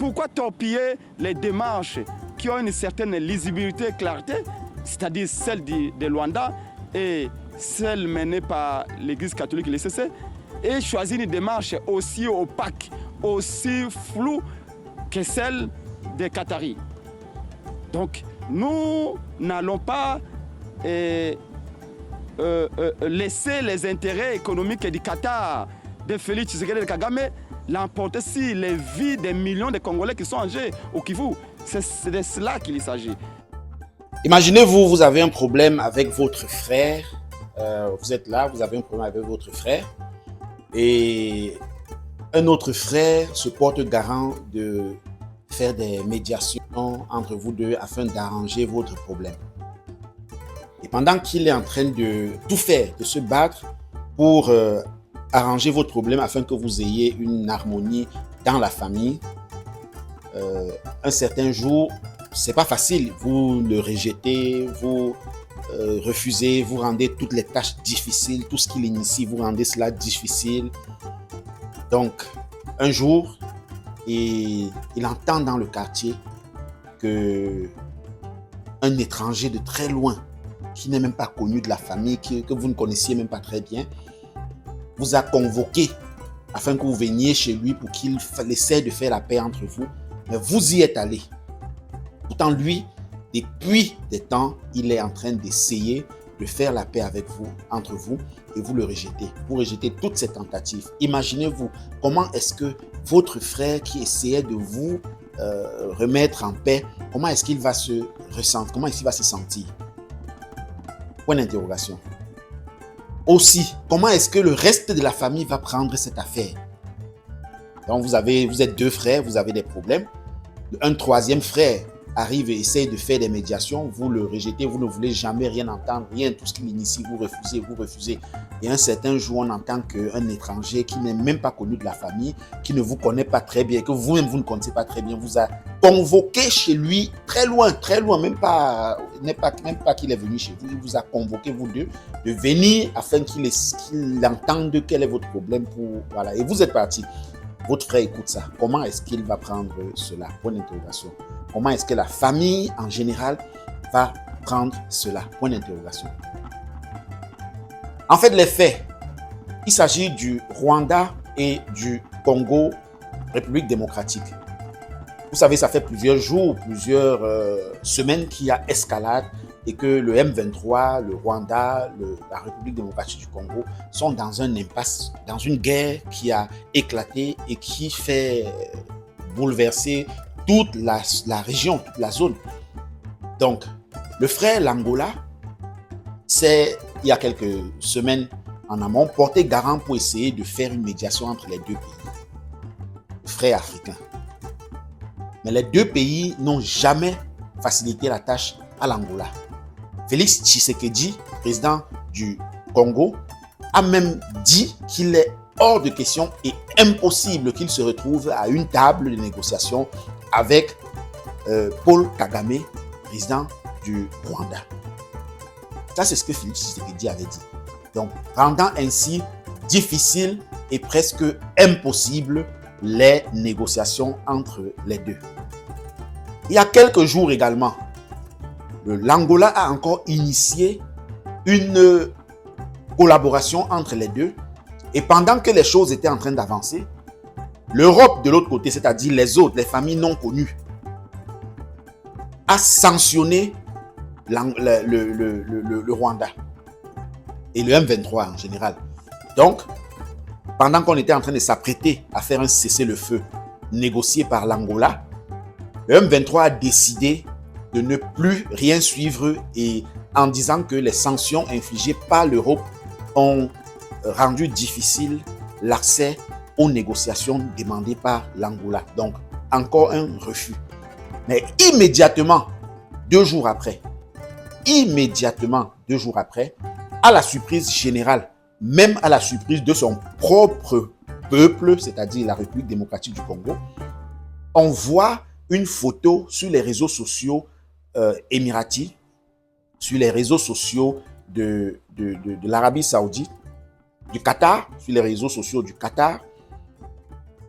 Pourquoi torpiller les démarches qui ont une certaine lisibilité et clarté, c'est-à-dire celle de Luanda et celle menée par l'Église catholique et le CC, et choisir une démarche aussi opaque, aussi floue que celle des Qataris. Donc, nous n'allons pas laisser les intérêts économiques du Qatar, de Félix Tshisekedi de Kagame, l'emporter sur les vies des millions de Congolais qui sont en jeu au Kivu. C'est de cela qu'il s'agit. Imaginez-vous, vous avez un problème avec votre frère. Vous êtes là, vous avez un problème avec votre frère. Et un autre frère se porte garant de faire des médiations entre vous deux afin d'arranger votre problème. Et pendant qu'il est en train de tout faire, de se battre pour arranger votre problème afin que vous ayez une harmonie dans la famille, un certain jour, c'est pas facile, vous le rejetez, vous refusez, vous rendez toutes les tâches difficiles, tout ce qu'il initie, vous rendez cela difficile. Donc, un jour, il entend dans le quartier que un étranger de très loin, qui n'est même pas connu de la famille, que vous ne connaissiez même pas très bien, vous a convoqué afin que vous veniez chez lui pour qu'il essaie de faire la paix entre vous. Mais vous y êtes allé. Pourtant, lui, depuis des temps, il est en train d'essayer de faire la paix avec vous, entre vous, et vous le rejetez. Vous rejetez toutes ces tentatives. Imaginez-vous, comment est-ce que votre frère qui essayait de vous remettre en paix, comment est-ce qu'il va se ressentir, comment est-ce qu'il va se sentir? Point d'interrogation. Aussi, comment est-ce que le reste de la famille va prendre cette affaire? Donc, vous êtes deux frères, vous avez des problèmes. Un troisième frère arrive et essaye de faire des médiations, vous le rejetez, vous ne voulez jamais rien entendre, rien, tout ce qu'il initie, vous refusez. Et un certain jour, on entend qu'un étranger qui n'est même pas connu de la famille, qui ne vous connaît pas très bien, que vous-même vous ne connaissez pas très bien, vous a convoqué chez lui, très loin, même pas qu'il est venu chez vous, il vous a convoqué, vous deux, de venir afin qu'il entende quel est votre problème. Voilà. Et vous êtes partis. Votre frère écoute ça. Comment est-ce qu'il va prendre cela? Point d'interrogation. Comment est-ce que la famille en général va prendre cela? Point d'interrogation. En fait, les faits, il s'agit du Rwanda et du Congo, République démocratique. Vous savez, ça fait plusieurs jours, plusieurs semaines qu'il y a escalade et que le M23, le Rwanda, la République démocratique du Congo sont dans un impasse, dans une guerre qui a éclaté et qui fait bouleverser toute la région, toute la zone. Donc, le frère l'Angola, il y a quelques semaines en amont, porté garant pour essayer de faire une médiation entre les deux pays, frères africains. Mais les deux pays n'ont jamais facilité la tâche à l'Angola. Félix Tshisekedi, président du Congo, a même dit qu'il est hors de question et impossible qu'il se retrouve à une table de négociation avec Paul Kagame, président du Rwanda. Ça, c'est ce que Félix Tshisekedi avait dit. Donc, rendant ainsi difficile et presque impossible les négociations entre les deux. Il y a quelques jours également, l'Angola a encore initié une collaboration entre les deux. Et pendant que les choses étaient en train d'avancer, l'Europe de l'autre côté, c'est-à-dire les autres, les familles non connues, a sanctionné le Rwanda et le M23 en général. Donc, pendant qu'on était en train de s'apprêter à faire un cessez-le-feu négocié par l'Angola, le M23 a décidé de ne plus rien suivre et en disant que les sanctions infligées par l'Europe ont rendu difficile l'accès aux négociations demandées par l'Angola. Donc, encore un refus. Mais immédiatement, 2 jours après, à la surprise générale, même à la surprise de son propre peuple, c'est-à-dire la République démocratique du Congo, on voit une photo sur les réseaux sociaux émiratis, sur les réseaux sociaux de l'Arabie Saoudite, du Qatar, sur les réseaux sociaux du Qatar,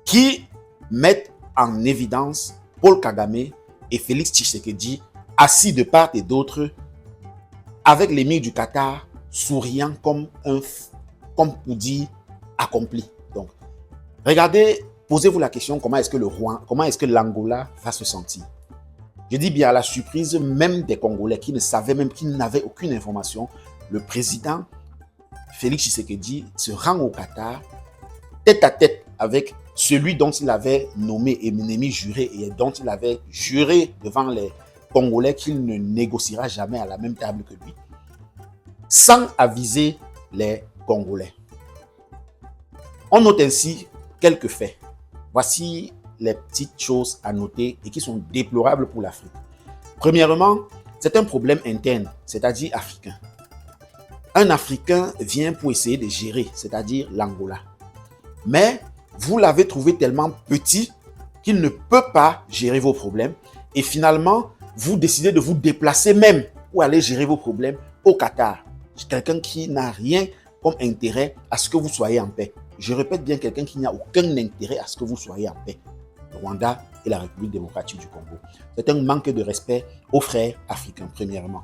qui mettent en évidence Paul Kagame et Félix Tshisekedi assis de part et d'autre avec l'émir du Qatar souriant comme pour dire accompli. Donc, regardez, posez-vous la question, comment est-ce que l'Angola va se sentir? Je dis bien à la surprise même des Congolais qui ne savaient même, qui n'avaient aucune information, le président Félix Tshisekedi se rend au Qatar tête à tête avec celui dont il avait nommé ennemi juré et dont il avait juré devant les Congolais qu'il ne négociera jamais à la même table que lui, sans aviser les Congolais. On note ainsi quelques faits. Voici les petites choses à noter et qui sont déplorables pour l'Afrique. Premièrement, c'est un problème interne, c'est-à-dire africain. Un Africain vient pour essayer de gérer, c'est-à-dire l'Angola. Mais vous l'avez trouvé tellement petit qu'il ne peut pas gérer vos problèmes. Et finalement, vous décidez de vous déplacer même pour aller gérer vos problèmes au Qatar. Quelqu'un qui n'a rien comme intérêt à ce que vous soyez en paix. Je répète bien, quelqu'un qui n'a aucun intérêt à ce que vous soyez en paix. Le Rwanda et la République démocratique du Congo. C'est un manque de respect aux frères africains, premièrement.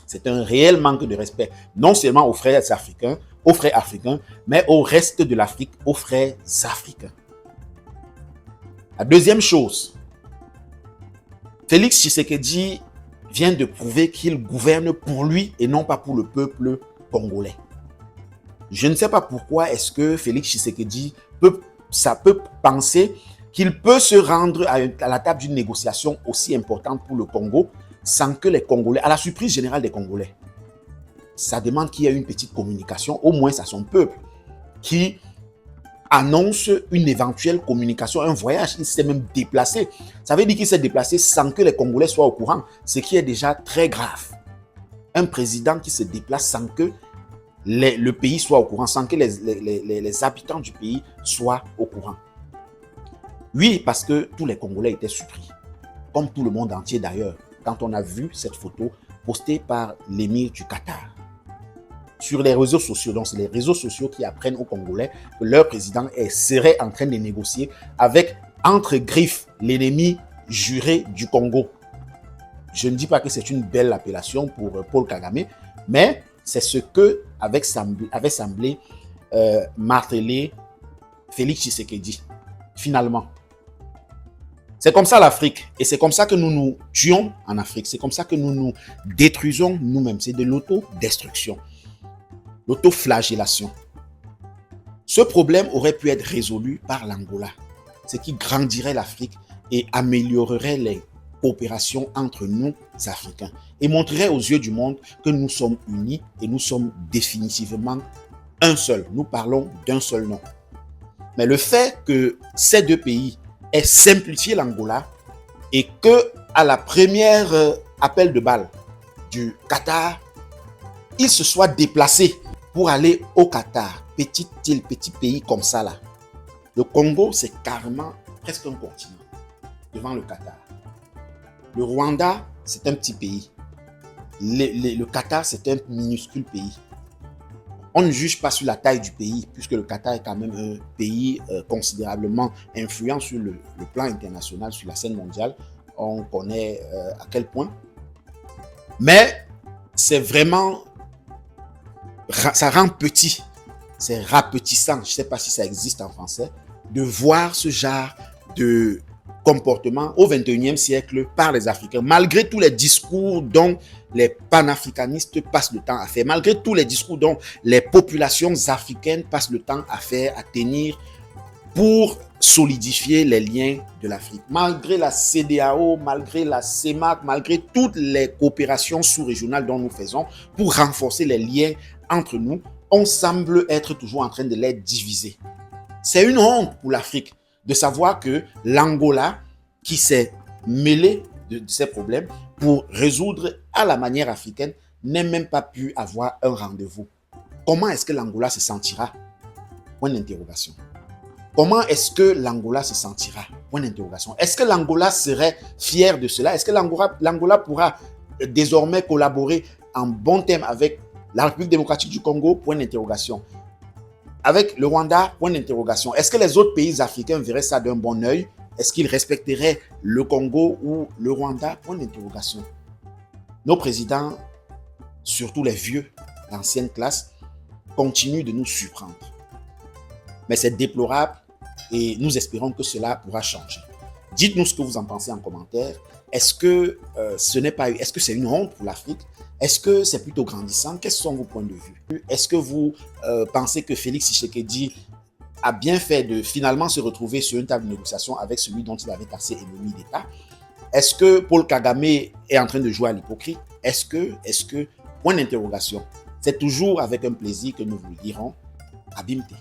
C'est un réel manque de respect, non seulement aux frères africains, mais au reste de l'Afrique, aux frères africains. La deuxième chose, Félix Tshisekedi vient de prouver qu'il gouverne pour lui et non pas pour le peuple congolais. Je ne sais pas pourquoi est-ce que Félix Tshisekedi peut penser qu'il peut se rendre à la table d'une négociation aussi importante pour le Congo sans que les Congolais, à la surprise générale des Congolais, ça demande qu'il y ait une petite communication, au moins à son peuple, qui annonce une éventuelle communication, un voyage. Il s'est même déplacé. Ça veut dire qu'il s'est déplacé sans que les Congolais soient au courant, ce qui est déjà très grave. Un président qui se déplace sans que le pays soit au courant, sans que les habitants du pays soient au courant. Oui, parce que tous les Congolais étaient surpris, comme tout le monde entier d'ailleurs, quand on a vu cette photo postée par l'émir du Qatar sur les réseaux sociaux. Donc, c'est les réseaux sociaux qui apprennent aux Congolais que leur président serait en train de négocier avec, entre griffes, l'ennemi juré du Congo. Je ne dis pas que c'est une belle appellation pour Paul Kagame, mais c'est ce que avait semblé marteler Félix Tshisekedi, finalement. C'est comme ça l'Afrique, et c'est comme ça que nous nous tuons en Afrique, c'est comme ça que nous nous détruisons nous-mêmes, c'est de l'autodestruction, l'autoflagellation. Ce problème aurait pu être résolu par l'Angola, ce qui grandirait l'Afrique et améliorerait les coopérations entre nous, Africains, et montrerait aux yeux du monde que nous sommes unis et nous sommes définitivement un seul. Nous parlons d'un seul nom. Mais le fait que ces deux pays aient simplifié l'Angola et que à la première appel de balle du Qatar, ils se soient déplacés pour aller au Qatar, petite île, petit pays comme ça là. Le Congo, c'est carrément presque un continent devant le Qatar. Le Rwanda, c'est un petit pays. Le Qatar, c'est un minuscule pays. On ne juge pas sur la taille du pays, puisque le Qatar est quand même un pays considérablement influent sur le plan international, sur la scène mondiale. On connaît à quel point. Mais c'est vraiment... Ça rend petit. C'est rapetissant. Je ne sais pas si ça existe en français. De voir ce genre de comportement au XXIe siècle par les Africains, malgré tous les discours dont les panafricanistes passent le temps à faire, malgré tous les discours dont les populations africaines passent le temps à faire, à tenir pour solidifier les liens de l'Afrique. Malgré la CEDEAO, malgré la CEMAC, malgré toutes les coopérations sous-régionales dont nous faisons pour renforcer les liens entre nous, on semble être toujours en train de les diviser. C'est une honte pour l'Afrique de savoir que l'Angola, qui s'est mêlé de ces problèmes pour résoudre à la manière africaine, n'a même pas pu avoir un rendez-vous. Comment est-ce que l'Angola se sentira? Point d'interrogation. Comment est-ce que l'Angola se sentira? Point d'interrogation. Est-ce que l'Angola serait fier de cela? Est-ce que l'Angola pourra désormais collaborer en bon terme avec la République démocratique du Congo? Point d'interrogation. Avec le Rwanda? Point d'interrogation. Est-ce que les autres pays africains verraient ça d'un bon œil? Est-ce qu'il respecterait le Congo ou le Rwanda? Point d'interrogation. Nos présidents, surtout les vieux, l'ancienne classe, continuent de nous surprendre. Mais c'est déplorable et nous espérons que cela pourra changer. Dites-nous ce que vous en pensez en commentaire. Est-ce que est-ce que c'est une honte pour l'Afrique? Est-ce que c'est plutôt grandissant? Quels sont vos points de vue? Est-ce que vous pensez que Félix Tshisekedi a bien fait de finalement se retrouver sur une table de négociation avec celui dont il avait taxé ennemi d'État? Est-ce que Paul Kagame est en train de jouer à l'hypocrite? Est-ce que, point d'interrogation. C'est toujours avec un plaisir que nous vous le dirons. Abimte.